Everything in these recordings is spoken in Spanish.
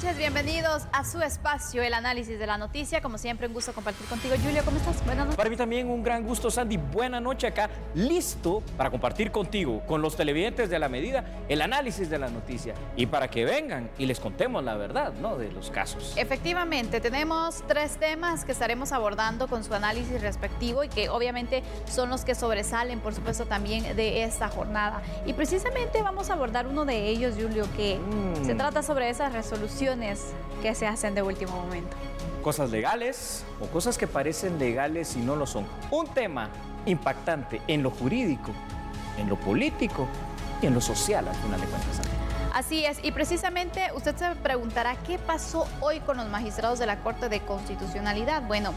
noches, bienvenidos a su espacio, el análisis de la noticia. Como siempre, un gusto compartir contigo. Julio, ¿cómo estás? Buenas noches. Para mí también un gran gusto, Sandy. Buena noche acá, listo para compartir contigo, con los televidentes de La Medida, el análisis de la noticia y para que vengan y les contemos la verdad, ¿no?, de los casos. Efectivamente, tenemos 3 temas que estaremos abordando con su análisis respectivo y que obviamente son los que sobresalen, por supuesto, también de esta jornada. Y precisamente vamos a abordar uno de ellos, Julio, que se trata sobre esas resoluciones que se hacen de último momento. Cosas legales o cosas que parecen legales y no lo son. Un tema impactante en lo jurídico, en lo político y en lo social, al final de cuentas. Así es, y precisamente usted se preguntará qué pasó hoy con los magistrados de la Corte de Constitucionalidad. Bueno,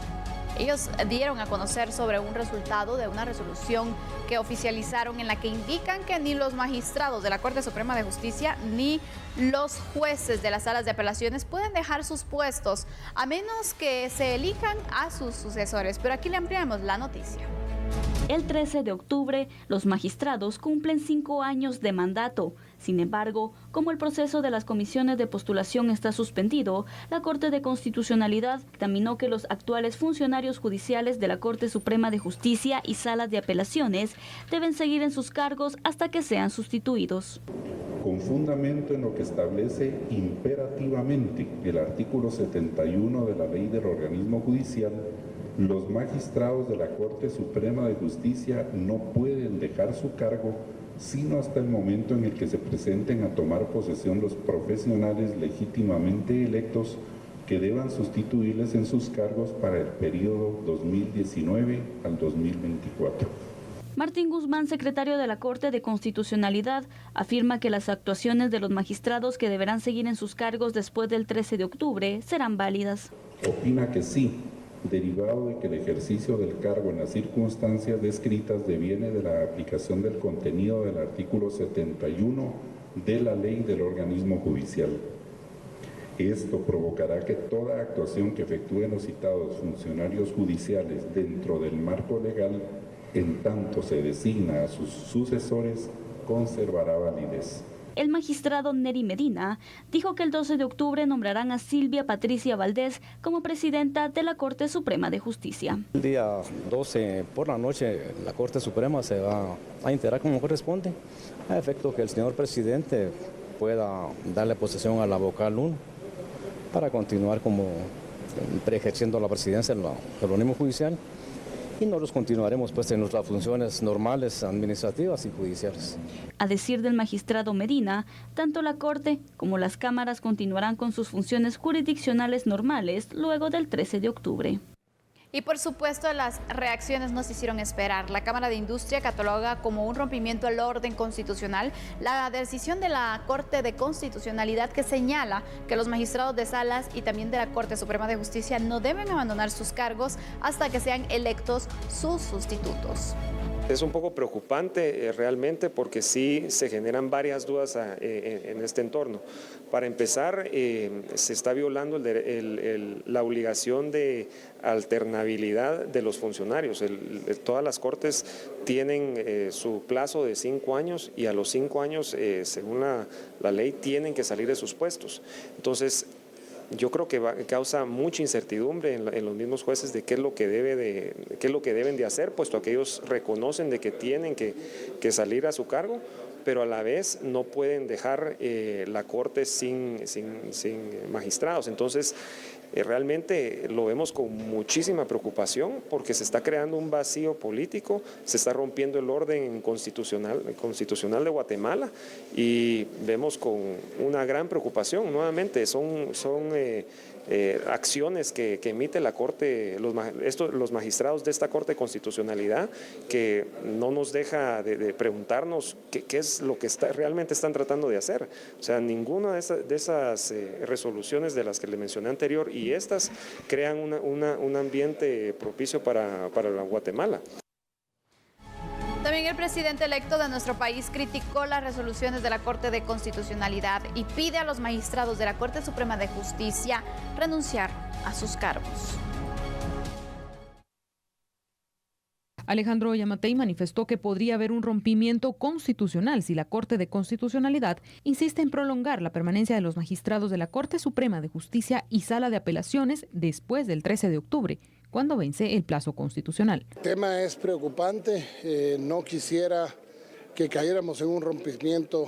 ellos dieron a conocer sobre un resultado de una resolución que oficializaron en la que indican que ni los magistrados de la Corte Suprema de Justicia ni los jueces de las salas de apelaciones pueden dejar sus puestos a menos que se elijan a sus sucesores. Pero aquí le ampliamos la noticia. El 13 de octubre, los magistrados cumplen 5 años de mandato. Sin embargo, como el proceso de las comisiones de postulación está suspendido, la Corte de Constitucionalidad dictaminó que los actuales funcionarios judiciales de la Corte Suprema de Justicia y salas de apelaciones deben seguir en sus cargos hasta que sean sustituidos. Con fundamento en lo que establece imperativamente el artículo 71 de la Ley del Organismo Judicial, los magistrados de la Corte Suprema de Justicia no pueden dejar su cargo sino hasta el momento en el que se presenten a tomar posesión los profesionales legítimamente electos que deban sustituirles en sus cargos para el periodo 2019 al 2024. Martín Guzmán, secretario de la Corte de Constitucionalidad, afirma que las actuaciones de los magistrados que deberán seguir en sus cargos después del 13 de octubre serán válidas. Opina que sí, derivado de que el ejercicio del cargo en las circunstancias descritas deviene de la aplicación del contenido del artículo 71 de la Ley del Organismo Judicial. Esto provocará que toda actuación que efectúen los citados funcionarios judiciales dentro del marco legal, en tanto se designa a sus sucesores, conservará validez. El magistrado Neri Medina dijo que el 12 de octubre nombrarán a Silvia Patricia Valdés como presidenta de la Corte Suprema de Justicia. El día 12 por la noche la Corte Suprema se va a integrar como corresponde, a efecto que el señor presidente pueda darle posesión a la vocal 1 para continuar como ejerciendo la presidencia del organismo judicial. Y nosotros continuaremos pues en nuestras funciones normales, administrativas y judiciales. A decir del magistrado Medina, tanto la Corte como las cámaras continuarán con sus funciones jurisdiccionales normales luego del 13 de octubre. Y por supuesto, las reacciones no se hicieron esperar. La Cámara de Industria cataloga como un rompimiento al orden constitucional la decisión de la Corte de Constitucionalidad que señala que los magistrados de salas y también de la Corte Suprema de Justicia no deben abandonar sus cargos hasta que sean electos sus sustitutos. Es un poco preocupante realmente porque sí se generan varias dudas en este entorno. Para empezar, se está violando la obligación de alternabilidad de los funcionarios. Todas las cortes tienen su plazo de 5 años y a los 5 años, según la ley, tienen que salir de sus puestos. Entonces, yo creo que causa mucha incertidumbre en los mismos jueces de qué es lo que deben de hacer, puesto que ellos reconocen de que tienen que salir a su cargo, pero a la vez no pueden dejar la Corte sin magistrados. Entonces, realmente lo vemos con muchísima preocupación porque se está creando un vacío político, se está rompiendo el orden constitucional de Guatemala y vemos con una gran preocupación. Nuevamente son acciones que emite la Corte, los magistrados de esta Corte de Constitucionalidad, que no nos deja de preguntarnos qué es lo que realmente están tratando de hacer. O sea, ninguna de esas resoluciones de las que le mencioné anterior y estas crean un ambiente propicio para la Guatemala. También el presidente electo de nuestro país criticó las resoluciones de la Corte de Constitucionalidad y pide a los magistrados de la Corte Suprema de Justicia renunciar a sus cargos. Alejandro Yamatei manifestó que podría haber un rompimiento constitucional si la Corte de Constitucionalidad insiste en prolongar la permanencia de los magistrados de la Corte Suprema de Justicia y Sala de Apelaciones después del 13 de octubre, cuando vence el plazo constitucional. El tema es preocupante, no quisiera que cayéramos en un rompimiento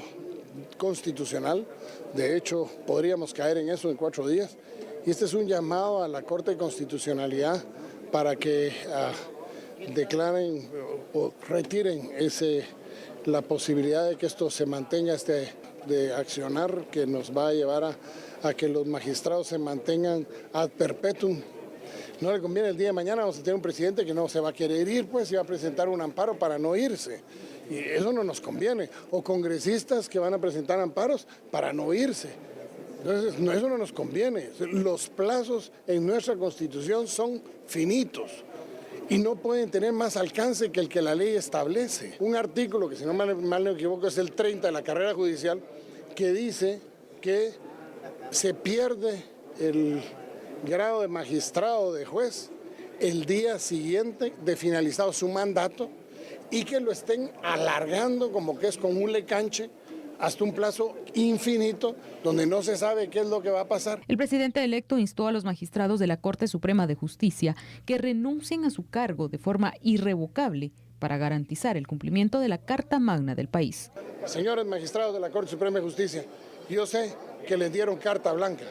constitucional, de hecho podríamos caer en eso en 4 días, y este es un llamado a la Corte de Constitucionalidad para que declaren o retiren la posibilidad de que esto se mantenga, de accionar que nos va a llevar a que los magistrados se mantengan ad perpetuum. No le conviene el día de mañana, vamos a tener un presidente que no se va a querer ir, pues, y va a presentar un amparo para no irse. Y eso no nos conviene. O congresistas que van a presentar amparos para no irse. Entonces, eso no nos conviene. Los plazos en nuestra Constitución son finitos y no pueden tener más alcance que el que la ley establece. Un artículo, que si no mal me equivoco es el 30 de la carrera judicial, que dice que se pierde el grado de magistrado o de juez el día siguiente de finalizado su mandato y que lo estén alargando como que es con un lecanche hasta un plazo infinito donde no se sabe qué es lo que va a pasar. El presidente electo instó a los magistrados de la Corte Suprema de Justicia que renuncien a su cargo de forma irrevocable para garantizar el cumplimiento de la Carta Magna del país. Señores magistrados de la Corte Suprema de Justicia, yo sé que les dieron carta blanca,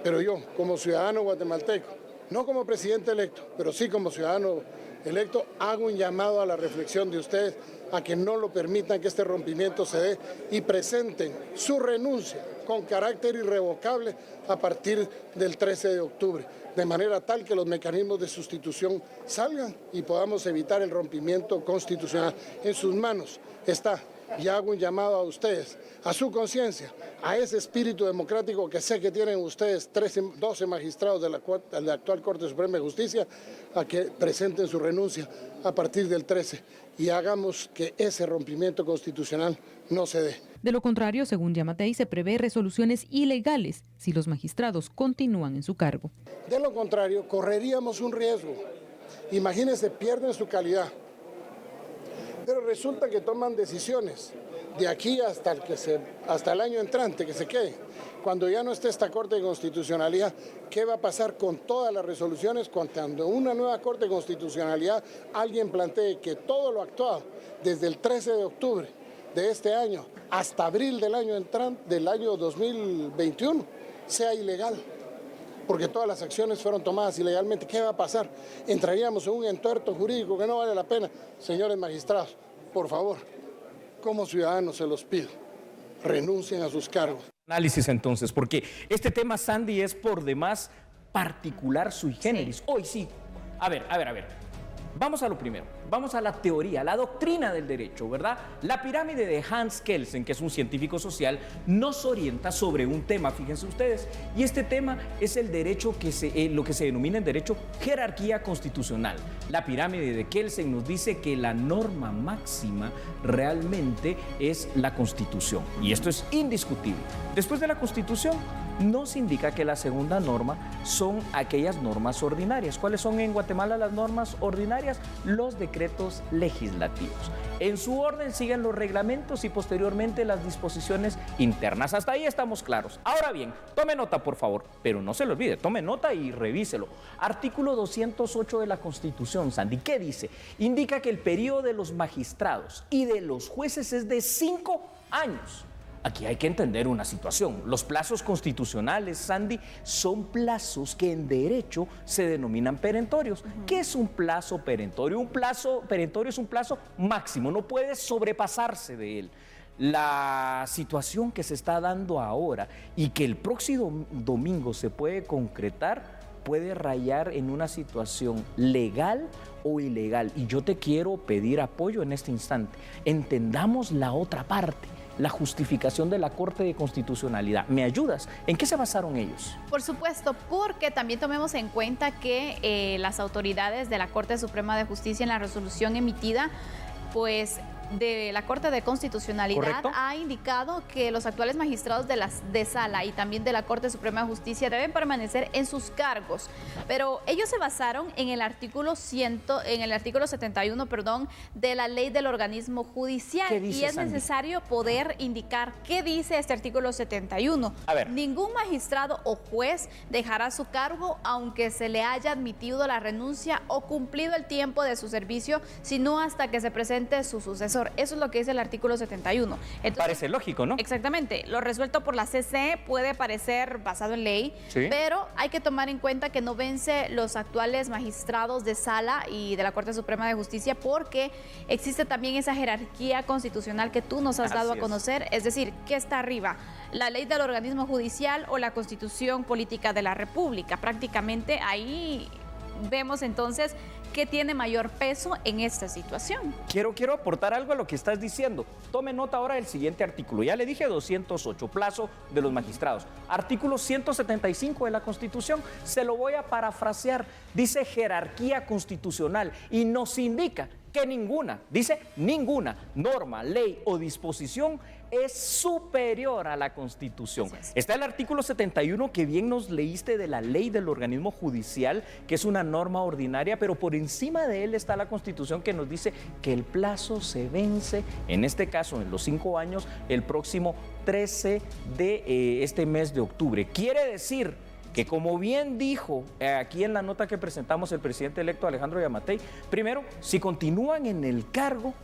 pero yo, como ciudadano guatemalteco, no como presidente electo, pero sí como ciudadano electo, hago un llamado a la reflexión de ustedes a que no lo permitan que este rompimiento se dé y presenten su renuncia con carácter irrevocable a partir del 13 de octubre, de manera tal que los mecanismos de sustitución salgan y podamos evitar el rompimiento constitucional. En sus manos está. Y hago un llamado a ustedes, a su conciencia, a ese espíritu democrático que sé que tienen ustedes, 12 magistrados de la actual Corte Suprema de Justicia, a que presenten su renuncia a partir del 13 y hagamos que ese rompimiento constitucional no se dé. De lo contrario, según Yamatei, se prevé resoluciones ilegales si los magistrados continúan en su cargo. De lo contrario, correríamos un riesgo. Imagínense, pierden su calidad. Pero resulta que toman decisiones de aquí hasta el año entrante, que se quede. Cuando ya no esté esta Corte de Constitucionalidad, ¿qué va a pasar con todas las resoluciones? Cuando una nueva Corte de Constitucionalidad alguien plantee que todo lo actuado desde el 13 de octubre de este año hasta abril del año entrante, del año 2021, sea ilegal, porque todas las acciones fueron tomadas ilegalmente. ¿Qué va a pasar? Entraríamos en un entuerto jurídico que no vale la pena. Señores magistrados, por favor, como ciudadanos se los pido, renuncien a sus cargos. Análisis entonces, porque este tema, Sandy, es por demás particular sui generis. Sí. Hoy sí. A ver. Vamos a lo primero, vamos a la teoría, la doctrina del derecho, ¿verdad? La pirámide de Hans Kelsen, que es un científico social, nos orienta sobre un tema, fíjense ustedes, y este tema es el derecho lo que se denomina en derecho jerarquía constitucional. La pirámide de Kelsen nos dice que la norma máxima realmente es la Constitución, y esto es indiscutible. Después de la Constitución, nos indica que la segunda norma son aquellas normas ordinarias. ¿Cuáles son en Guatemala las normas ordinarias? Los decretos legislativos. En su orden siguen los reglamentos y posteriormente las disposiciones internas. Hasta ahí estamos claros. Ahora bien, tome nota, por favor, pero no se lo olvide, tome nota y revíselo. Artículo 208 de la Constitución, Sandy, ¿qué dice? Indica que el periodo de los magistrados y de los jueces es de 5 años. Aquí hay que entender una situación. Los plazos constitucionales, Sandy, son plazos que en derecho se denominan perentorios. ¿Qué es un plazo perentorio? Un plazo perentorio es un plazo máximo, no puede sobrepasarse de él. La situación que se está dando ahora y que el próximo domingo se puede concretar puede rayar en una situación legal o ilegal. Y yo te quiero pedir apoyo en este instante. Entendamos la otra parte. La justificación de la Corte de Constitucionalidad. ¿Me ayudas? ¿En qué se basaron ellos? Por supuesto, porque también tomemos en cuenta que las autoridades de la Corte Suprema de Justicia en la resolución emitida, pues de la Corte de Constitucionalidad ¿Correcto? ha indicado que los actuales magistrados de Sala y también de la Corte Suprema de Justicia deben permanecer en sus cargos, pero ellos se basaron en el artículo 71, de la Ley del Organismo Judicial. ¿Qué dice, y es Sandy? necesario poder indicar qué dice este artículo 71. A ver. Ningún magistrado o juez dejará su cargo aunque se le haya admitido la renuncia o cumplido el tiempo de su servicio, sino hasta que se presente su sucesor. Eso es lo que dice el artículo 71. Entonces, Parece lógico, ¿no? exactamente. Lo resuelto por la CC puede parecer basado en ley, Sí. pero hay que tomar en cuenta que no vence los actuales magistrados de Sala y de la Corte Suprema de Justicia, porque existe también esa jerarquía constitucional que tú nos has dado Así a es. conocer. Es decir, ¿qué está arriba? ¿La ley del organismo judicial o la Constitución Política de la República? Prácticamente ahí vemos entonces qué tiene mayor peso en esta situación. Quiero aportar algo a lo que estás diciendo. Tome nota ahora del siguiente artículo. Ya le dije 208, plazo de los magistrados. Artículo 175 de la Constitución, se lo voy a parafrasear. Dice jerarquía constitucional y nos indica que ninguna norma, ley o disposición es superior a la Constitución. Está el artículo 71 que bien nos leíste de la Ley del Organismo Judicial, que es una norma ordinaria, pero por encima de él está la Constitución que nos dice que el plazo se vence, en este caso en los 5 años, el próximo 13 de este mes de octubre. Quiere decir que, como bien dijo aquí en la nota que presentamos el presidente electo Alejandro Yamatei, primero, si continúan en el cargo,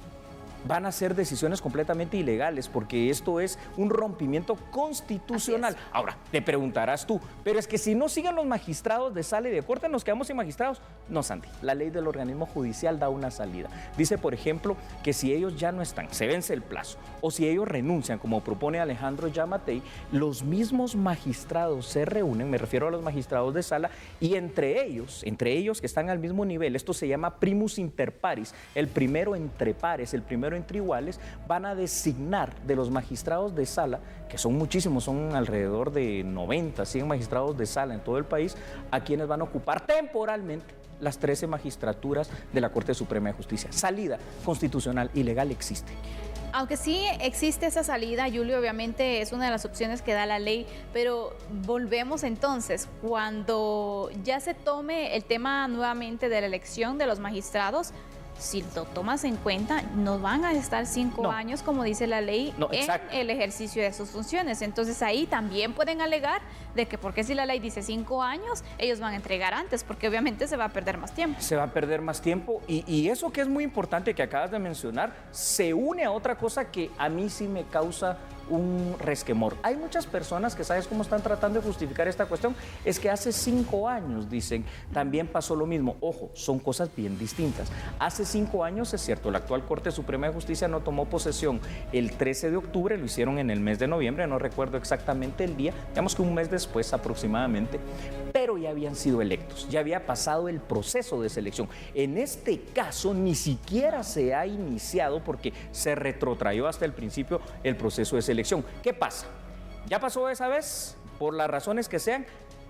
van a ser decisiones completamente ilegales, porque esto es un rompimiento constitucional. Ahora, te preguntarás tú, pero es que si no siguen los magistrados de Sala y de Corte, ¿nos quedamos sin magistrados? No, Sandy, la ley del organismo judicial da una salida. Dice, por ejemplo, que si ellos ya no están, se vence el plazo, o si ellos renuncian, como propone Alejandro Yamatei, los mismos magistrados se reúnen, me refiero a los magistrados de Sala, y entre ellos que están al mismo nivel, esto se llama primus inter pares, el primero entre pares, el primero entre iguales, van a designar de los magistrados de Sala, que son muchísimos, son alrededor de 90, 100 magistrados de Sala en todo el país, a quienes van a ocupar temporalmente las 13 magistraturas de la Corte Suprema de Justicia. Salida constitucional y legal existe. Aunque sí existe esa salida, Julio, obviamente es una de las opciones que da la ley, pero volvemos entonces, cuando ya se tome el tema nuevamente de la elección de los magistrados, si lo tomas en cuenta, no van a estar 5 años, como dice la ley, en el ejercicio de sus funciones. Entonces ahí también pueden alegar de que porque si la ley dice 5 años, ellos van a entregar antes, porque obviamente se va a perder más tiempo. Se va a perder más tiempo y eso que es muy importante que acabas de mencionar, se une a otra cosa que a mí sí me causa un resquemor. Hay muchas personas que, ¿sabes cómo están tratando de justificar esta cuestión? Es que hace 5 años, dicen, también pasó lo mismo. Ojo, son cosas bien distintas. Hace 5 años, es cierto, la actual Corte Suprema de Justicia no tomó posesión el 13 de octubre, lo hicieron en el mes de noviembre, no recuerdo exactamente el día, digamos que un mes después aproximadamente, pero ya habían sido electos, ya había pasado el proceso de selección. En este caso, ni siquiera se ha iniciado porque se retrotrayó hasta el principio el proceso de selección. ¿Qué pasa? Ya pasó esa vez, por las razones que sean,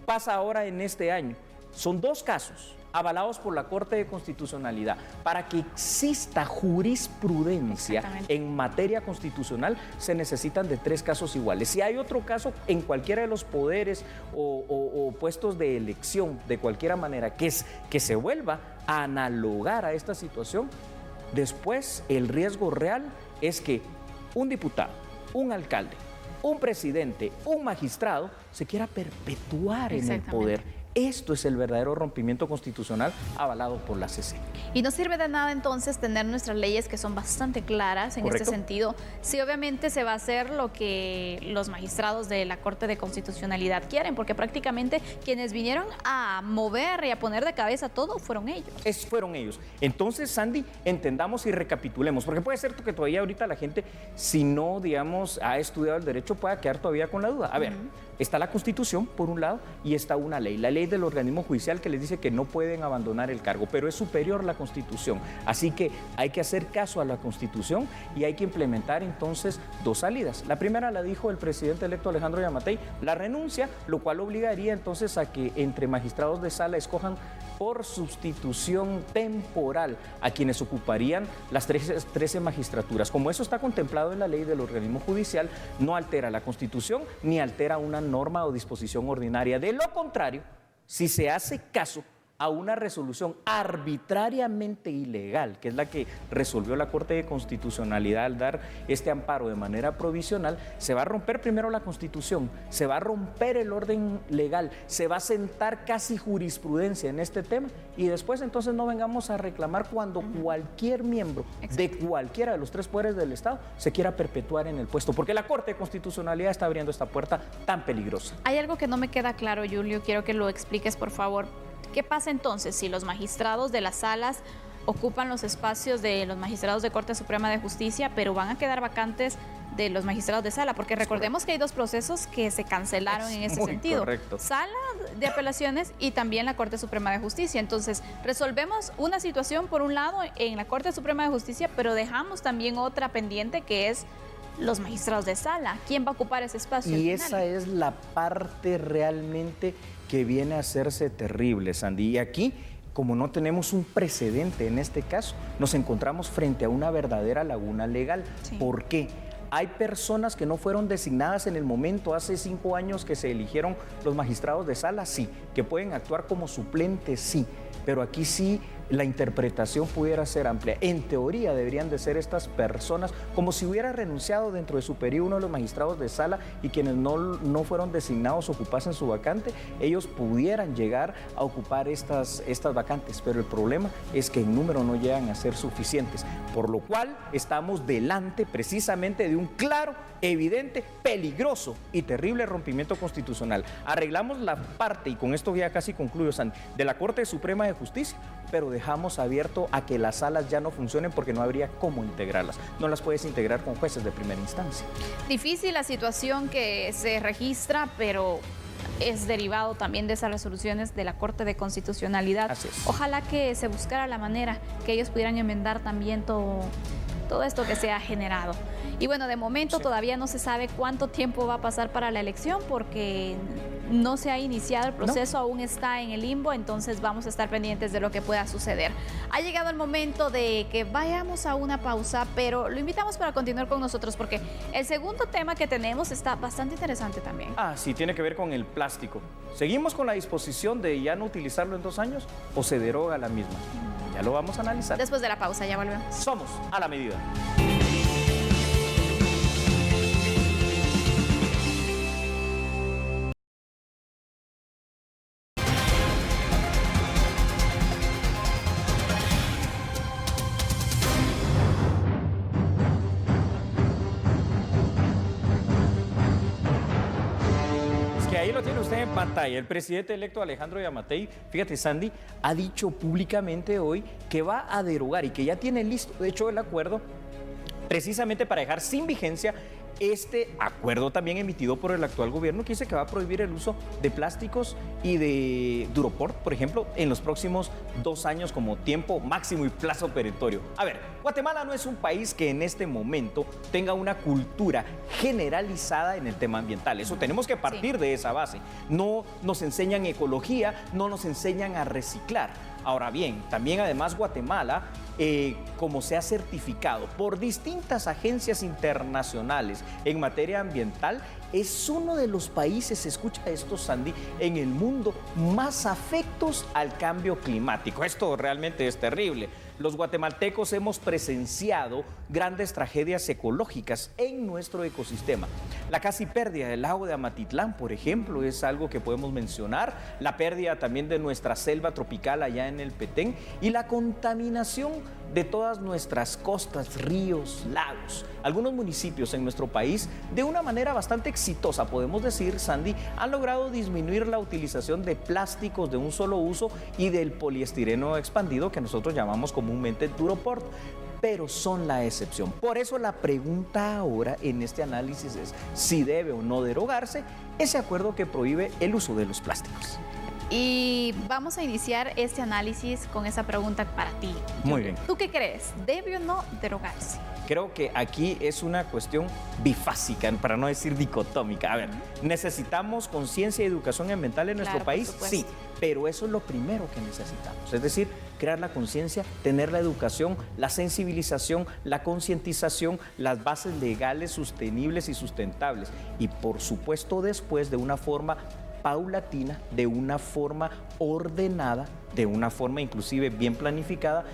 pasa ahora en este año. Son 2 casos avalados por la Corte de Constitucionalidad. Para que exista jurisprudencia en materia constitucional, se necesitan de 3 casos iguales. Si hay otro caso en cualquiera de los poderes o puestos de elección, de cualquier manera, que se vuelva a analogar a esta situación, después el riesgo real es que un diputado, un alcalde, un presidente, un magistrado se quiera perpetuar en el poder. Esto es el verdadero rompimiento constitucional avalado por la CC. Y no sirve de nada entonces tener nuestras leyes que son bastante claras en este sentido, si obviamente se va a hacer lo que los magistrados de la Corte de Constitucionalidad quieren, porque prácticamente quienes vinieron a mover y a poner de cabeza todo fueron ellos. Fueron ellos. Entonces, Sandy, entendamos y recapitulemos, porque puede ser que todavía ahorita la gente, si no, digamos, ha estudiado el derecho, pueda quedar todavía con la duda. A ver, está la Constitución, por un lado, y está una ley, la ley del organismo judicial, que les dice que no pueden abandonar el cargo, pero es superior la Constitución. Así que hay que hacer caso a la Constitución y hay que implementar entonces 2 salidas. La primera la dijo el presidente electo Alejandro Yamatei, la renuncia, lo cual obligaría entonces a que entre magistrados de Sala escojan por sustitución temporal a quienes ocuparían las 13 magistraturas. Como eso está contemplado en la ley del organismo judicial, no altera la Constitución ni altera una norma o disposición ordinaria. De lo contrario, si se hace caso a una resolución arbitrariamente ilegal, que es la que resolvió la Corte de Constitucionalidad al dar este amparo de manera provisional, se va a romper primero la Constitución, se va a romper el orden legal, se va a sentar casi jurisprudencia en este tema y después entonces no vengamos a reclamar cuando cualquier miembro de cualquiera de los 3 poderes del Estado se quiera perpetuar en el puesto, porque la Corte de Constitucionalidad está abriendo esta puerta tan peligrosa. Hay algo que no me queda claro, Julio, quiero que lo expliques, por favor. ¿Qué pasa entonces si los magistrados de las salas ocupan los espacios de los magistrados de Corte Suprema de Justicia, pero van a quedar vacantes de los magistrados de sala? Porque recordemos que hay 2 procesos que se cancelaron en ese sentido. Correcto. Sala de apelaciones y también la Corte Suprema de Justicia. Entonces, resolvemos una situación por un lado en la Corte Suprema de Justicia, pero dejamos también otra pendiente que es los magistrados de sala. ¿Quién va a ocupar ese espacio? Y esa es la parte realmente que viene a hacerse terrible, Sandy. Y aquí, como no tenemos un precedente en este caso, nos encontramos frente a una verdadera laguna legal. Sí. ¿Por qué? Hay personas que no fueron designadas en el momento, hace 5 años que se eligieron los magistrados de sala, sí. Que pueden actuar como suplentes, sí. Pero aquí sí la interpretación pudiera ser amplia. En teoría deberían de ser estas personas, como si hubiera renunciado dentro de su periodo uno de los magistrados de sala y quienes no fueron designados ocupasen su vacante, ellos pudieran llegar a ocupar estas vacantes. Pero el problema es que en número no llegan a ser suficientes, por lo cual estamos delante precisamente de un claro, evidente, peligroso y terrible rompimiento constitucional. Arreglamos la parte, y con esto ya casi concluyo, Sandy, de la Corte Suprema de Justicia, pero dejamos abierto a que las salas ya no funcionen porque no habría cómo integrarlas. No las puedes integrar con jueces de primera instancia. Difícil la situación que se registra, pero es derivado también de esas resoluciones de la Corte de Constitucionalidad. Así es. Ojalá que se buscara la manera que ellos pudieran enmendar también todo esto que se ha generado. Y bueno, de momento todavía no se sabe cuánto tiempo va a pasar para la elección porque no se ha iniciado el proceso, aún está en el limbo, entonces vamos a estar pendientes de lo que pueda suceder. Ha llegado el momento de que vayamos a una pausa, pero lo invitamos para continuar con nosotros porque el segundo tema que tenemos está bastante interesante también. Sí, tiene que ver con el plástico. ¿Seguimos con la disposición de ya no utilizarlo en 2 años o se deroga la misma? Ya lo vamos a analizar. Después de la pausa, ya volvemos. Somos a la medida. Ahí lo tiene usted en pantalla. El presidente electo Alejandro Yamatei, fíjate, Sandy, ha dicho públicamente hoy que va a derogar y que ya tiene listo, de hecho, el acuerdo precisamente para dejar sin vigencia este acuerdo también emitido por el actual gobierno que dice que va a prohibir el uso de plásticos y de Duroport, por ejemplo, en los próximos 2 años como tiempo máximo y plazo perentorio. A ver, Guatemala no es un país que en este momento tenga una cultura generalizada en el tema ambiental. Eso tenemos que partir de esa base. No nos enseñan ecología, no nos enseñan a reciclar. Ahora bien, también además Guatemala, como se ha certificado por distintas agencias internacionales en materia ambiental, es uno de los países, escucha esto, Sandy, en el mundo más afectos al cambio climático. Esto realmente es terrible. Los guatemaltecos hemos presenciado grandes tragedias ecológicas en nuestro ecosistema. La casi pérdida del lago de Amatitlán, por ejemplo, es algo que podemos mencionar. La pérdida también de nuestra selva tropical allá en el Petén y la contaminación de todas nuestras costas, ríos, lagos. Algunos municipios en nuestro país, de una manera bastante exitosa, podemos decir, Sandy, han logrado disminuir la utilización de plásticos de un solo uso y del poliestireno expandido que nosotros llamamos comúnmente Duroport, pero son la excepción. Por eso la pregunta ahora en este análisis es si debe o no derogarse ese acuerdo que prohíbe el uso de los plásticos. Y vamos a iniciar este análisis con esa pregunta para ti. Muy bien. ¿Tú qué crees? ¿Debe o no derogarse? creo que aquí es una cuestión bifásica, para no decir dicotómica. A ver, ¿necesitamos conciencia y educación ambiental en nuestro país? Sí, pero eso es lo primero que necesitamos. Es decir, crear la conciencia, tener la educación, la sensibilización, la concientización, las bases legales sostenibles y sustentables. Y por supuesto después de una forma paulatina, de una forma ordenada, de una forma inclusive bien planificada,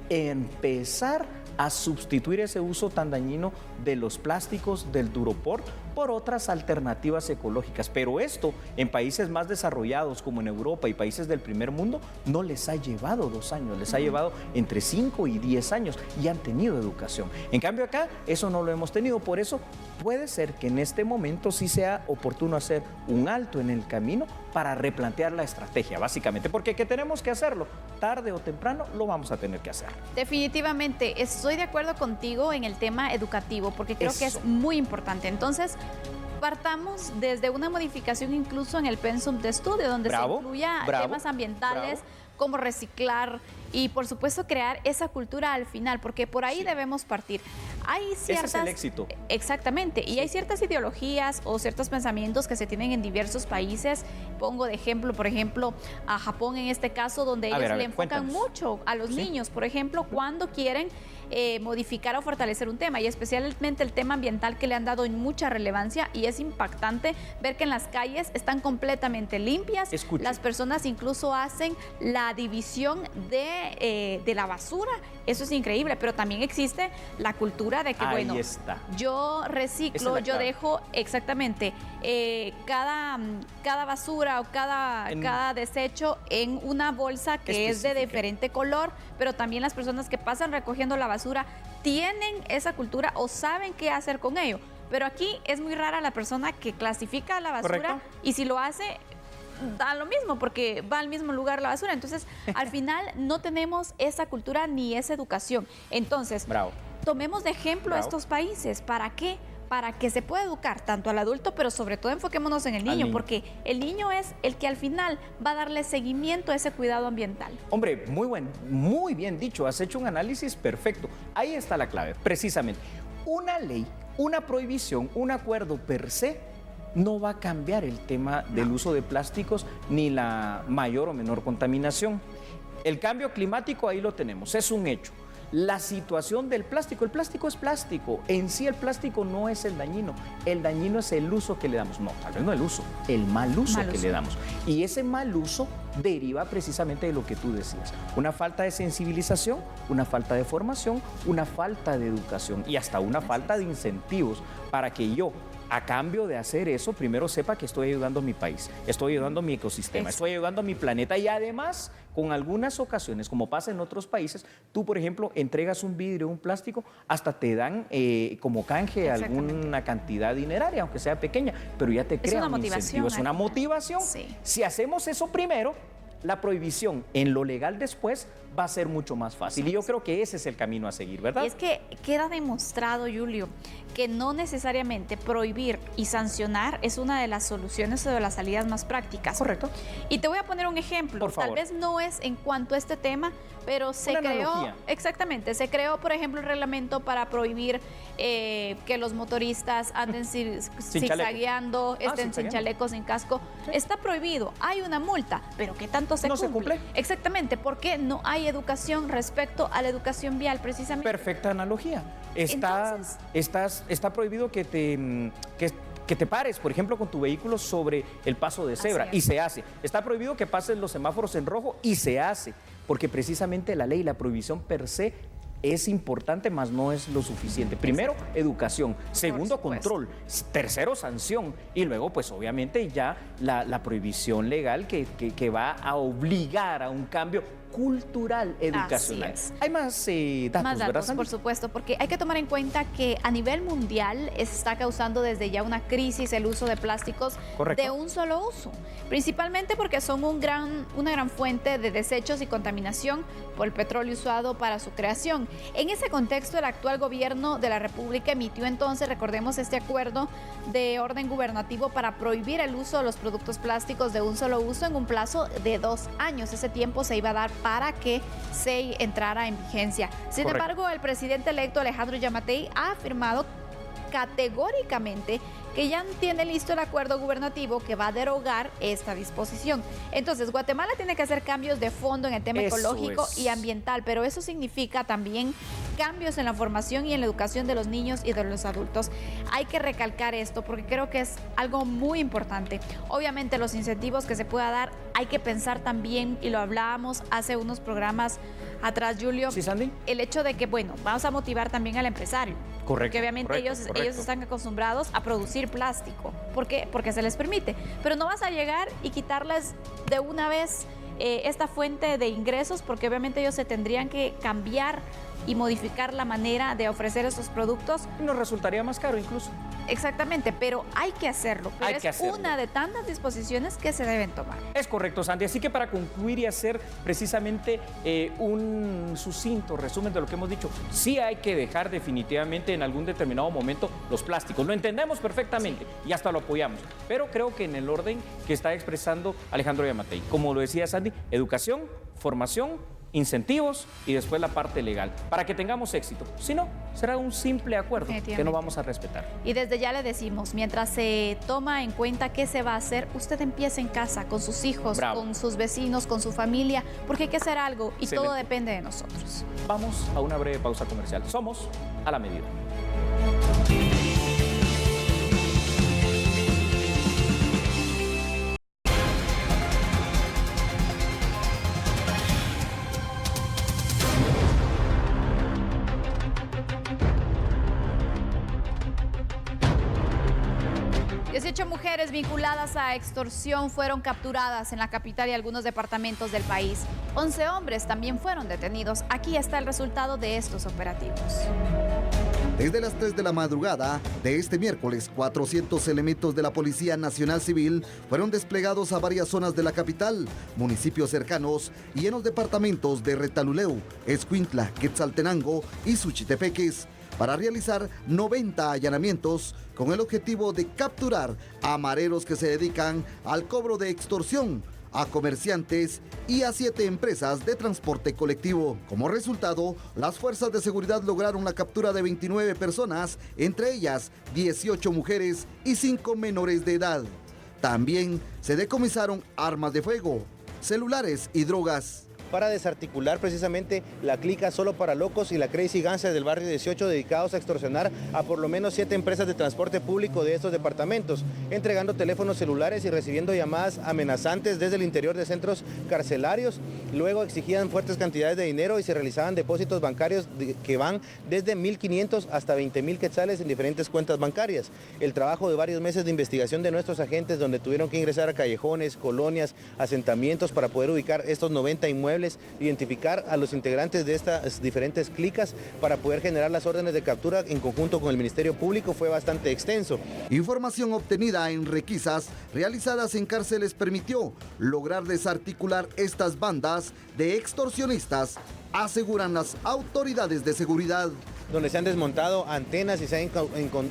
empezar a sustituir ese uso tan dañino de los plásticos, del duropor, por otras alternativas ecológicas. Pero esto en países más desarrollados como en Europa y países del primer mundo no les ha llevado 2 años, les ha llevado entre 5 y 10 años y han tenido educación. En cambio acá eso no lo hemos tenido, por eso puede ser que en este momento sí sea oportuno hacer un alto en el camino para replantear la estrategia, básicamente, porque que tenemos que hacerlo, tarde o temprano lo vamos a tener que hacer. Definitivamente, estoy de acuerdo contigo en el tema educativo, porque creo que es muy importante. Entonces, partamos desde una modificación incluso en el pensum de estudio, donde se incluya temas ambientales, como reciclar y, por supuesto, crear esa cultura al final, porque por ahí debemos partir. Hay ciertas, ese es el éxito. Exactamente, y hay ciertas ideologías o ciertos pensamientos que se tienen en diversos países. Pongo de ejemplo, por ejemplo, a Japón en este caso, donde ellos le enfocan mucho a los niños, por ejemplo, cuando quieren modificar o fortalecer un tema, y especialmente el tema ambiental, que le han dado mucha relevancia, y es impactante ver que en las calles están completamente limpias. Las personas incluso hacen la división de la basura. Eso es increíble, pero también existe la cultura de que, bueno, yo reciclo, yo dejo exactamente cada basura o cada desecho en una bolsa que es de diferente color, pero también las personas que pasan recogiendo la basura tienen esa cultura o saben qué hacer con ello. Pero aquí es muy rara la persona que clasifica la basura y si lo hace, da lo mismo porque va al mismo lugar la basura. Entonces, al final no tenemos esa cultura ni esa educación. Entonces, tomemos de ejemplo a estos países. ¿Para qué? Para que se pueda educar tanto al adulto, pero sobre todo enfoquémonos en el niño, porque el niño es el que al final va a darle seguimiento a ese cuidado ambiental. Hombre, muy bien dicho, has hecho un análisis perfecto. Ahí está la clave, precisamente. Una ley, una prohibición, un acuerdo per se no va a cambiar el tema del uso de plásticos ni la mayor o menor contaminación. El cambio climático ahí lo tenemos, es un hecho. La situación del plástico, el plástico es plástico, en sí el plástico no es el dañino es el uso que le damos, no, tal vez no el uso, el mal uso que le damos. Y ese mal uso deriva precisamente de lo que tú decías, una falta de sensibilización, una falta de formación, una falta de educación y hasta una falta de incentivos para que yo, a cambio de hacer eso, primero sepa que estoy ayudando a mi país, estoy ayudando a mi ecosistema, estoy ayudando a mi planeta y además, con algunas ocasiones, como pasa en otros países, tú, por ejemplo, entregas un vidrio, un plástico, hasta te dan como canje alguna cantidad dineraria, aunque sea pequeña, pero ya te crea un incentivo, es una motivación. Si hacemos eso primero, la prohibición en lo legal después va a ser mucho más fácil. Y yo creo que ese es el camino a seguir, ¿verdad? Y es que queda demostrado, Julio, que no necesariamente prohibir y sancionar es una de las soluciones o de las salidas más prácticas. Correcto. Y te voy a poner un ejemplo. Por favor. Tal vez no es en cuanto a este tema, pero se creó, exactamente, se creó, por ejemplo, el reglamento para prohibir que los motoristas anden zigzagueando, estén sin chalecos, sin casco. Está prohibido, hay una multa, pero ¿qué tanto se cumple? Exactamente, porque no hay educación respecto a la educación vial, precisamente. Perfecta analogía. Está prohibido que te pares, por ejemplo, con tu vehículo sobre el paso de cebra, y se hace. Está prohibido que pases los semáforos en rojo, y se hace, porque precisamente la ley, la prohibición per se, es importante, mas no es lo suficiente. Primero, educación. Segundo, control. Tercero, sanción. Y luego, pues obviamente ya la prohibición legal que va a obligar a un cambio cultural, educacional. Hay más datos, ¿verdad, Sandy? Por supuesto, porque hay que tomar en cuenta que a nivel mundial está causando desde ya una crisis el uso de plásticos de un solo uso, principalmente porque son una gran fuente de desechos y contaminación por el petróleo usado para su creación. En ese contexto, el actual gobierno de la República emitió entonces, recordemos, este acuerdo de orden gubernativo para prohibir el uso de los productos plásticos de un solo uso en un plazo de 2 años. Ese tiempo se iba a dar para que se entrara en vigencia. Sin Correcto. embargo, el presidente electo Alejandro Yamatei ha afirmado categóricamente que ya tiene listo el acuerdo gubernativo que va a derogar esta disposición. Entonces, Guatemala tiene que hacer cambios de fondo en el tema Eso ecológico es. y ambiental, pero eso significa también cambios en la formación y en la educación de los niños y de los adultos. Hay que recalcar esto porque creo que es algo muy importante. Obviamente los incentivos que se pueda dar, hay que pensar también, y lo hablábamos hace unos programas atrás, Julio, ¿Sí, Sandy? el hecho de que, bueno, vamos a motivar también al empresario. Correcto, Porque obviamente correcto. ellos están acostumbrados a producir plástico. ¿Por qué? Porque se les permite. Pero no vas a llegar y quitarles de una vez esta fuente de ingresos, porque obviamente ellos se tendrían que cambiar y modificar la manera de ofrecer esos productos. Nos resultaría más caro incluso. Exactamente, pero hay que hacerlo. Pero Hay que es hacerlo. una de tantas disposiciones que se deben tomar. Es correcto, Sandy. Así que para concluir y hacer precisamente un sucinto resumen de lo que hemos dicho, sí hay que dejar definitivamente en algún determinado momento los plásticos. Lo entendemos perfectamente y hasta lo apoyamos. Pero creo que en el orden que está expresando Alejandro Yamatei, como lo decía Sandy, educación, formación, incentivos y después la parte legal, para que tengamos éxito. Si no, será un simple acuerdo que no vamos a respetar. Y desde ya le decimos, mientras se toma en cuenta qué se va a hacer, usted empieza en casa, con sus hijos, Bravo. con sus vecinos, con su familia, porque hay que hacer algo y Excelente. todo depende de nosotros. Vamos a una breve pausa comercial. Somos A la Medida. Mujeres vinculadas a extorsión fueron capturadas en la capital y algunos departamentos del país. 11 hombres también fueron detenidos. Aquí está el resultado de estos operativos. Desde las 3 de la madrugada de este miércoles, 400 elementos de la Policía Nacional Civil fueron desplegados a varias zonas de la capital, municipios cercanos y en los departamentos de Retaluleu, Escuintla, Quetzaltenango y Suchitepeques, para realizar 90 allanamientos con el objetivo de capturar a mareros que se dedican al cobro de extorsión, a comerciantes y a 7 empresas de transporte colectivo. Como resultado, las fuerzas de seguridad lograron la captura de 29 personas, entre ellas 18 mujeres y 5 menores de edad. También se decomisaron armas de fuego, celulares y drogas. Para desarticular precisamente la clica Solo para Locos y la Crazy Gangster del barrio 18, dedicados a extorsionar a por lo menos 7 empresas de transporte público de estos departamentos, entregando teléfonos celulares y recibiendo llamadas amenazantes desde el interior de centros carcelarios. Luego exigían fuertes cantidades de dinero y se realizaban depósitos bancarios que van desde 1.500 hasta 20.000 quetzales en diferentes cuentas bancarias. El trabajo de varios meses de investigación de nuestros agentes, donde tuvieron que ingresar a callejones, colonias, asentamientos para poder ubicar estos 90 inmuebles, identificar a los integrantes de estas diferentes clicas para poder generar las órdenes de captura en conjunto con el Ministerio Público, fue bastante extenso. Información obtenida en requisas realizadas en cárceles permitió lograr desarticular estas bandas de extorsionistas, aseguran las autoridades de seguridad. Donde se han desmontado antenas y se han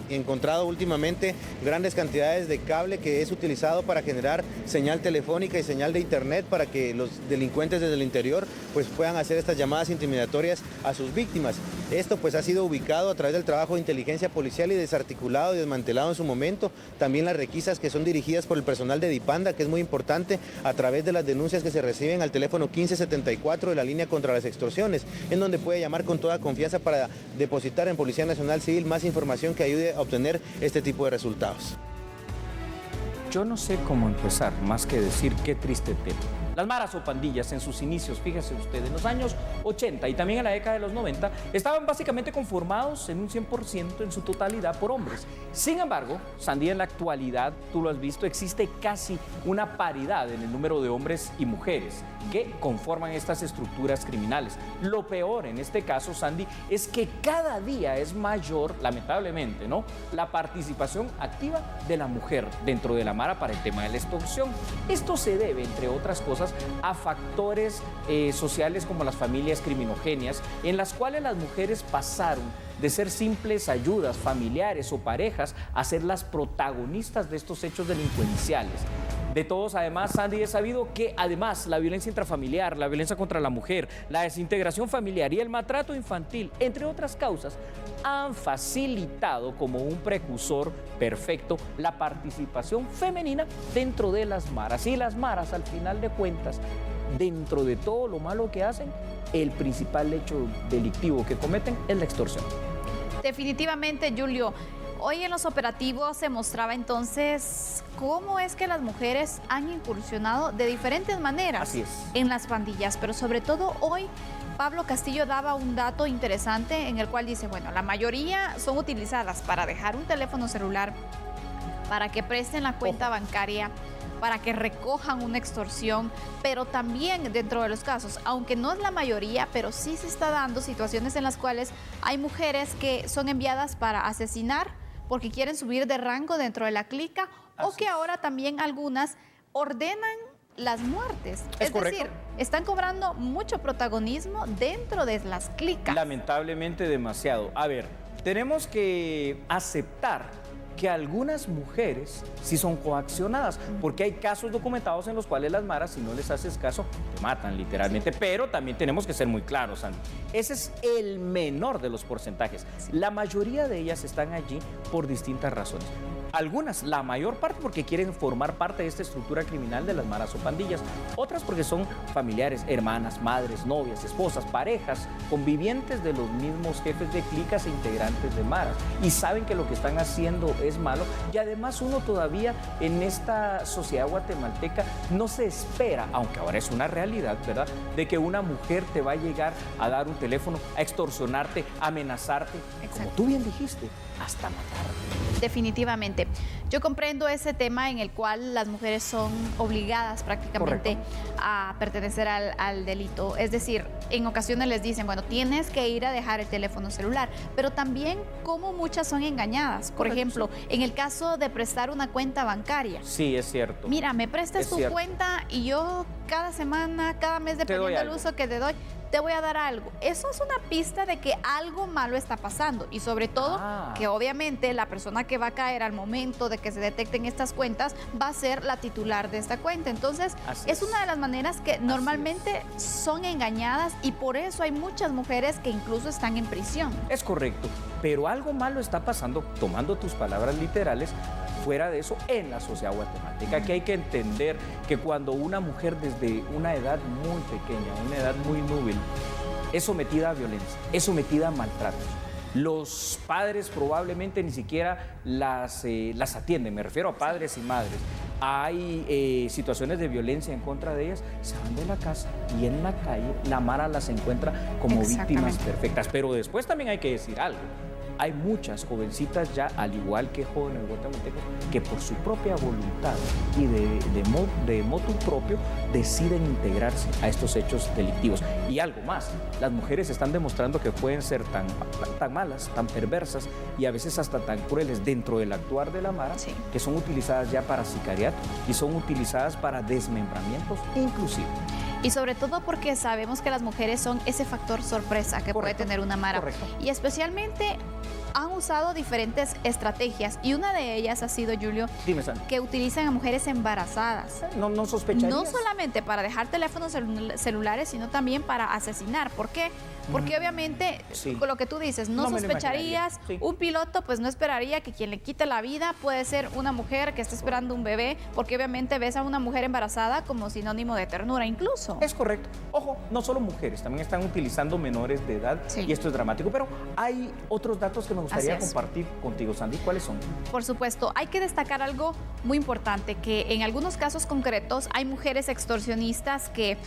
encontrado últimamente grandes cantidades de cable que es utilizado para generar señal telefónica y señal de internet para que los delincuentes desde el interior pues puedan hacer estas llamadas intimidatorias a sus víctimas. Esto pues ha sido ubicado a través del trabajo de inteligencia policial y desarticulado y desmantelado en su momento. También las requisas que son dirigidas por el personal de Dipanda, que es muy importante, a través de las denuncias que se reciben al teléfono 1574 de la línea contra las extorsiones, en donde puede llamar con toda confianza para depositar en Policía Nacional Civil más información que ayude a obtener este tipo de resultados. Yo no sé cómo empezar, más que decir qué triste tema. Las maras o pandillas en sus inicios, fíjese usted, en los años 80 y también en la década de los 90, estaban básicamente conformados en un 100% en su totalidad por hombres. Sin embargo, Sandy, en la actualidad, tú lo has visto, existe casi una paridad en el número de hombres y mujeres que conforman estas estructuras criminales. Lo peor en este caso, Sandy, es que cada día es mayor, lamentablemente, ¿no?, la participación activa de la mujer dentro de la mara para el tema de la extorsión. Esto se debe, entre otras cosas, a factores sociales como las familias criminogéneas, en las cuales las mujeres pasaron de ser simples ayudas familiares o parejas a ser las protagonistas de estos hechos delincuenciales. De todos, además, Sandy, es sabido que además la violencia intrafamiliar, la violencia contra la mujer, la desintegración familiar y el maltrato infantil, entre otras causas, han facilitado como un precursor perfecto la participación femenina dentro de las maras. Y las maras, al final de cuentas, dentro de todo lo malo que hacen, el principal hecho delictivo que cometen es la extorsión. Definitivamente, Julio. Hoy en los operativos se mostraba entonces cómo es que las mujeres han incursionado de diferentes maneras en las pandillas, pero sobre todo hoy Pablo Castillo daba un dato interesante en el cual dice, bueno, la mayoría son utilizadas para dejar un teléfono celular, para que presten la cuenta bancaria, para que recojan una extorsión, pero también dentro de los casos, aunque no es la mayoría, pero sí se está dando situaciones en las cuales hay mujeres que son enviadas para asesinar porque quieren subir de rango dentro de la clica, o que ahora también algunas ordenan las muertes. Es decir, están cobrando mucho protagonismo dentro de las clicas. Lamentablemente demasiado. A ver, tenemos que aceptar que algunas mujeres sí son coaccionadas, porque hay casos documentados en los cuales las maras, si no les haces caso, te matan literalmente. Pero también tenemos que ser muy claros, Sandy. Ese es el menor de los porcentajes. La mayoría de ellas están allí por distintas razones. Algunas, la mayor parte, porque quieren formar parte de esta estructura criminal de las maras o pandillas. Otras porque son familiares, hermanas, madres, novias, esposas, parejas, convivientes de los mismos jefes de clicas e integrantes de maras. Y saben que lo que están haciendo es malo. Y además uno todavía en esta sociedad guatemalteca no se espera, aunque ahora es una realidad, ¿verdad?, de que una mujer te va a llegar a dar un teléfono, a extorsionarte, a amenazarte, como tú bien dijiste, hasta matarte. Definitivamente. Yo comprendo ese tema en el cual las mujeres son obligadas prácticamente a pertenecer al delito. Es decir, en ocasiones les dicen, bueno, tienes que ir a dejar el teléfono celular, pero también como muchas son engañadas. Por ejemplo, en el caso de prestar una cuenta bancaria. Sí, es cierto. Mira, me prestas tu cuenta y yo cada semana, cada mes, dependiendo del uso que te doy, te voy a dar algo. Eso es una pista de que algo malo está pasando y sobre todo que obviamente la persona que va a caer al momento de que se detecten estas cuentas va a ser la titular de esta cuenta. Entonces, es una de las maneras que normalmente son engañadas y por eso hay muchas mujeres que incluso están en prisión. Es correcto, pero algo malo está pasando, tomando tus palabras literales, fuera de eso, en la sociedad guatemalteca, que hay que entender que cuando una mujer desde una edad muy pequeña, una edad muy núbil, es sometida a violencia, es sometida a maltratos, los padres probablemente ni siquiera las atienden, me refiero a padres y madres. Hay situaciones de violencia en contra de ellas, se van de la casa y en la calle la mara las encuentra como víctimas perfectas. Pero después también hay que decir algo. Hay muchas jovencitas ya, al igual que jóvenes guatemaltecos, que por su propia voluntad y de motu propio deciden integrarse a estos hechos delictivos. Y algo más, las mujeres están demostrando que pueden ser tan malas, tan perversas y a veces hasta tan crueles dentro del actuar de la mara, que son utilizadas ya para sicariato y son utilizadas para desmembramientos inclusive. Y sobre todo porque sabemos que las mujeres son ese factor sorpresa que puede tener una mara. Y especialmente han usado diferentes estrategias y una de ellas ha sido, Julio, que utilizan a mujeres embarazadas. No sospecharías. No solamente para dejar teléfonos celulares, sino también para asesinar. ¿Por qué? Porque obviamente, con lo que tú dices, no sospecharías, un piloto pues no esperaría que quien le quite la vida puede ser una mujer que está esperando un bebé, porque obviamente ves a una mujer embarazada como sinónimo de ternura incluso. Es correcto. Ojo, no solo mujeres, también están utilizando menores de edad y esto es dramático, pero hay otros datos que me gustaría compartir contigo, Sandy. ¿Cuáles son? Por supuesto, hay que destacar algo muy importante, que en algunos casos concretos hay mujeres extorsionistas que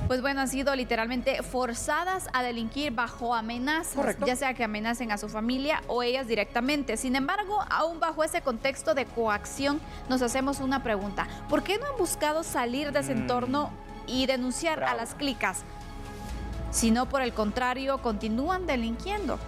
pues bueno, han sido literalmente forzadas a delinquir bajo amenazas, ya sea que amenacen a su familia o ellas directamente. Sin embargo, aún bajo ese contexto de coacción, nos hacemos una pregunta. ¿Por qué no han buscado salir de ese entorno y denunciar a las clicas? Sino por el contrario, continúan delinquiendo.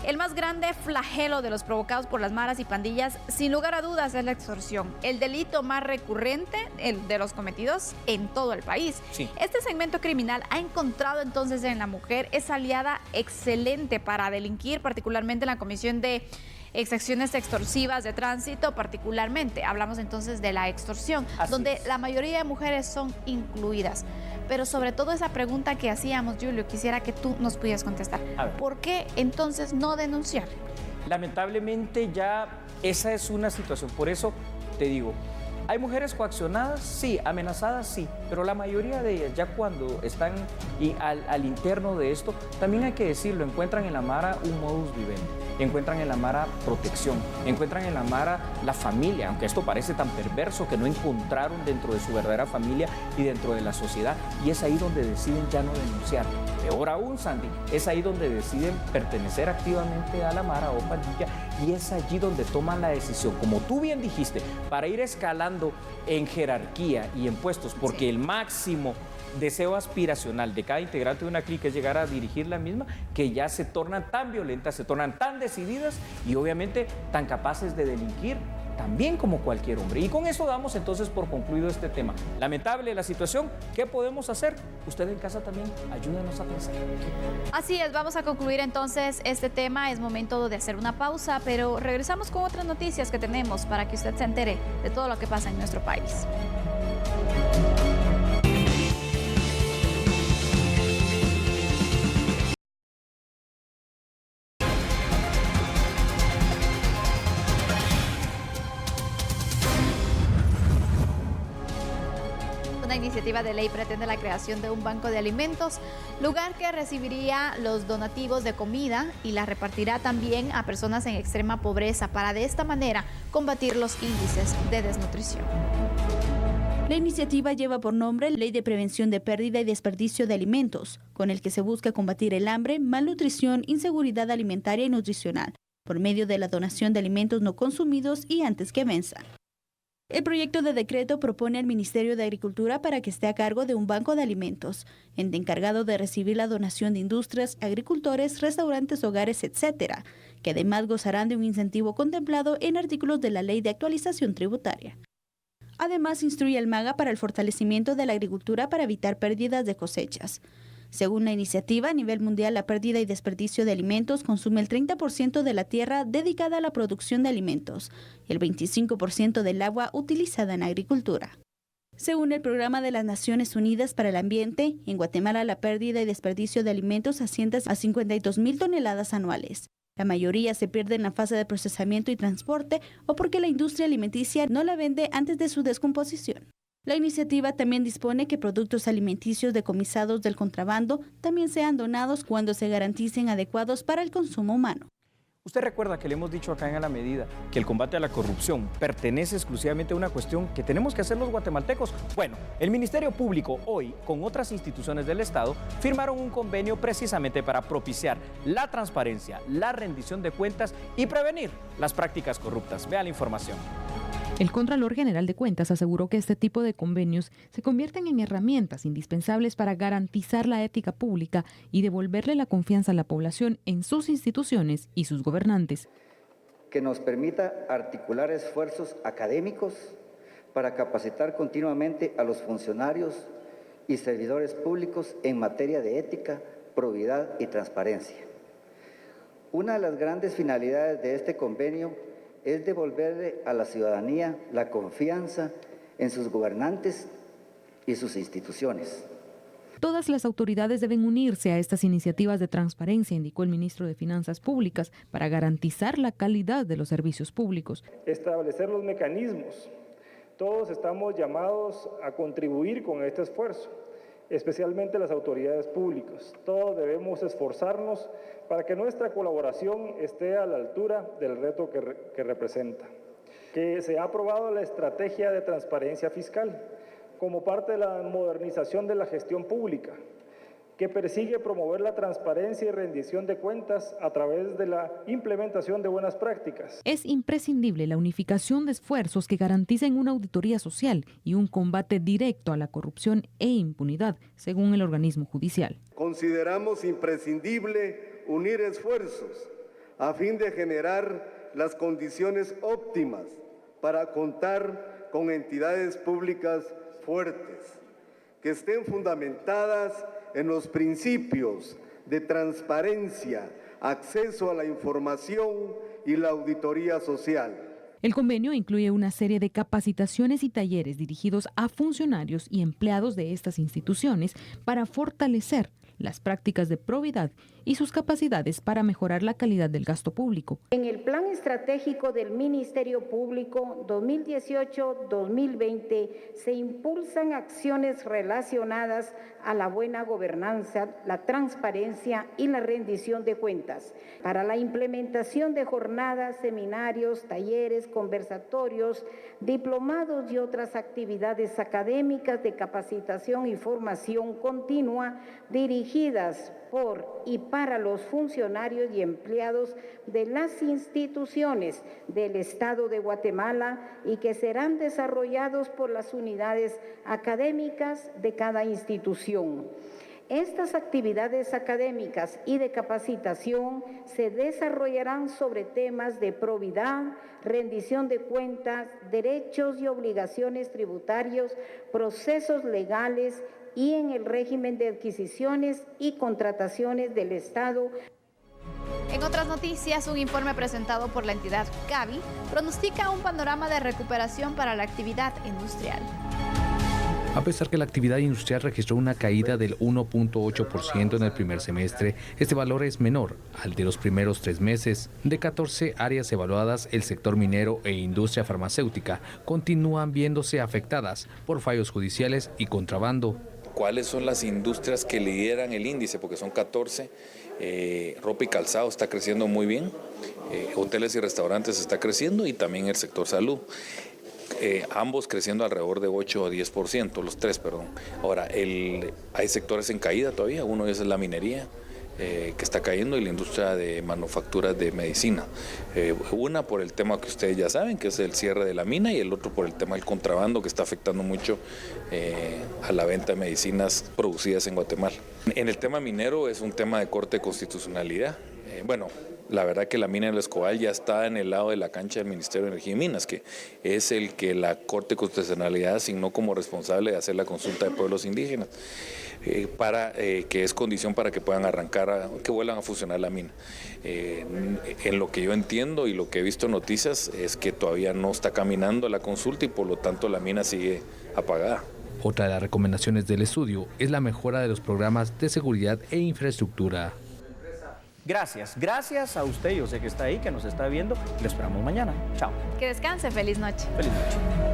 El más grande flagelo de los provocados por las maras y pandillas, sin lugar a dudas, es la extorsión, el delito más recurrente de los cometidos en todo el país. Este segmento criminal ha encontrado entonces en la mujer esa aliada excelente para delinquir, particularmente en la comisión de exacciones extorsivas de tránsito, particularmente. Hablamos entonces de la extorsión, donde la mayoría de mujeres son incluidas. Pero sobre todo esa pregunta que hacíamos, Julio, quisiera que tú nos pudieras contestar. ¿Por qué entonces no denunciar? Lamentablemente ya esa es una situación. Por eso te digo, ¿hay mujeres coaccionadas? Sí. ¿Amenazadas? Sí. Pero la mayoría de ellas, ya cuando están al interno de esto, también hay que decirlo, encuentran en la Mara un modus vivendi, encuentran en la Mara protección, encuentran en la Mara la familia, aunque esto parece tan perverso que no encontraron dentro de su verdadera familia y dentro de la sociedad. Y es ahí donde deciden ya no denunciar. Peor aún, Sandy, es ahí donde deciden pertenecer activamente a la Mara o pandilla, y es allí donde toman la decisión, como tú bien dijiste, para ir escalando en jerarquía y en puestos, porque el máximo deseo aspiracional de cada integrante de una clica es llegar a dirigir la misma, que ya se tornan tan violentas, se tornan tan decididas y obviamente tan capaces de delinquir también como cualquier hombre. Y con eso damos entonces por concluido este tema. Lamentable la situación, ¿qué podemos hacer? Usted en casa también, ayúdenos a pensar. Así es, vamos a concluir entonces este tema. Es momento de hacer una pausa, pero regresamos con otras noticias que tenemos para que usted se entere de todo lo que pasa en nuestro país. Una iniciativa de ley pretende la creación de un banco de alimentos, lugar que recibiría los donativos de comida y la repartirá también a personas en extrema pobreza para de esta manera combatir los índices de desnutrición. La iniciativa lleva por nombre Ley de Prevención de Pérdida y Desperdicio de Alimentos, con el que se busca combatir el hambre, malnutrición, inseguridad alimentaria y nutricional, por medio de la donación de alimentos no consumidos y antes que venzan. El proyecto de decreto propone al Ministerio de Agricultura para que esté a cargo de un banco de alimentos, ente encargado de recibir la donación de industrias, agricultores, restaurantes, hogares, etc., que además gozarán de un incentivo contemplado en artículos de la Ley de Actualización Tributaria. Además, instruye al MAGA para el fortalecimiento de la agricultura para evitar pérdidas de cosechas. Según la iniciativa, a nivel mundial, la pérdida y desperdicio de alimentos consume el 30% de la tierra dedicada a la producción de alimentos y el 25% del agua utilizada en agricultura. Según el Programa de las Naciones Unidas para el Ambiente, en Guatemala la pérdida y desperdicio de alimentos asciende a 52,000 toneladas anuales. La mayoría se pierde en la fase de procesamiento y transporte o porque la industria alimenticia no la vende antes de su descomposición. La iniciativa también dispone que productos alimenticios decomisados del contrabando también sean donados cuando se garanticen adecuados para el consumo humano. Usted recuerda que le hemos dicho acá en A la Medida que el combate a la corrupción pertenece exclusivamente a una cuestión que tenemos que hacer los guatemaltecos. Bueno, el Ministerio Público hoy, con otras instituciones del Estado, firmaron un convenio precisamente para propiciar la transparencia, la rendición de cuentas y prevenir las prácticas corruptas. Vea la información. El Contralor General de Cuentas aseguró que este tipo de convenios se convierten en herramientas indispensables para garantizar la ética pública y devolverle la confianza a la población en sus instituciones y sus gobernantes. Que nos permita articular esfuerzos académicos para capacitar continuamente a los funcionarios y servidores públicos en materia de ética, probidad y transparencia. Una de las grandes finalidades de este convenio es devolverle a la ciudadanía la confianza en sus gobernantes y sus instituciones. Todas las autoridades deben unirse a estas iniciativas de transparencia, indicó el ministro de Finanzas Públicas, para garantizar la calidad de los servicios públicos. Establecer los mecanismos. Todos estamos llamados a contribuir con este esfuerzo, especialmente las autoridades públicas. Todos debemos esforzarnos para que nuestra colaboración esté a la altura del reto que representa. Que se ha aprobado la estrategia de transparencia fiscal como parte de la modernización de la gestión pública, que persigue promover la transparencia y rendición de cuentas a través de la implementación de buenas prácticas. Es imprescindible la unificación de esfuerzos que garanticen una auditoría social y un combate directo a la corrupción e impunidad, según el organismo judicial. Consideramos imprescindible unir esfuerzos a fin de generar las condiciones óptimas para contar con entidades públicas fuertes, que estén fundamentadas en los principios de transparencia, acceso a la información y la auditoría social. El convenio incluye una serie de capacitaciones y talleres dirigidos a funcionarios y empleados de estas instituciones para fortalecer las prácticas de probidad y sus capacidades para mejorar la calidad del gasto público. En el Plan Estratégico del Ministerio Público 2018-2020 se impulsan acciones relacionadas a la buena gobernanza, la transparencia y la rendición de cuentas. Para la implementación de jornadas, seminarios, talleres, conversatorios, diplomados y otras actividades académicas de capacitación y formación continua dirigidas por y para los funcionarios y empleados de las instituciones del Estado de Guatemala y que serán desarrollados por las unidades académicas de cada institución. Estas actividades académicas y de capacitación se desarrollarán sobre temas de probidad, rendición de cuentas, derechos y obligaciones tributarios, procesos legales y en el régimen de adquisiciones y contrataciones del Estado. En otras noticias, un informe presentado por la entidad Gavi pronostica un panorama de recuperación para la actividad industrial. A pesar que la actividad industrial registró una caída del 1.8% en el primer semestre, este valor es menor al de los primeros 3 meses. De 14 áreas evaluadas, el sector minero e industria farmacéutica continúan viéndose afectadas por fallos judiciales y contrabando. ¿Cuáles son las industrias que lideran el índice? Porque son 14. Ropa y calzado está creciendo muy bien, hoteles y restaurantes está creciendo y también el sector salud. Ambos creciendo alrededor de 8 o 10%, los tres, perdón. Ahora, hay sectores en caída todavía, uno es la minería, que está cayendo, y la industria de manufacturas de medicina. Una por el tema que ustedes ya saben, que es el cierre de la mina, y el otro por el tema del contrabando, que está afectando mucho a la venta de medicinas producidas en Guatemala. En el tema minero es un tema de corte de constitucionalidad. La verdad que la mina del Escobal ya está en el lado de la cancha del Ministerio de Energía y Minas, que es el que la Corte de Constitucionalidad asignó como responsable de hacer la consulta de pueblos indígenas, que es condición para que puedan arrancar, que vuelvan a funcionar la mina. En lo que yo entiendo y lo que he visto en noticias es que todavía no está caminando la consulta y por lo tanto la mina sigue apagada. Otra de las recomendaciones del estudio es la mejora de los programas de seguridad e infraestructura. Gracias a usted, yo sé que está ahí, que nos está viendo. Lo esperamos mañana. Chao. Que descanse, feliz noche. Feliz noche.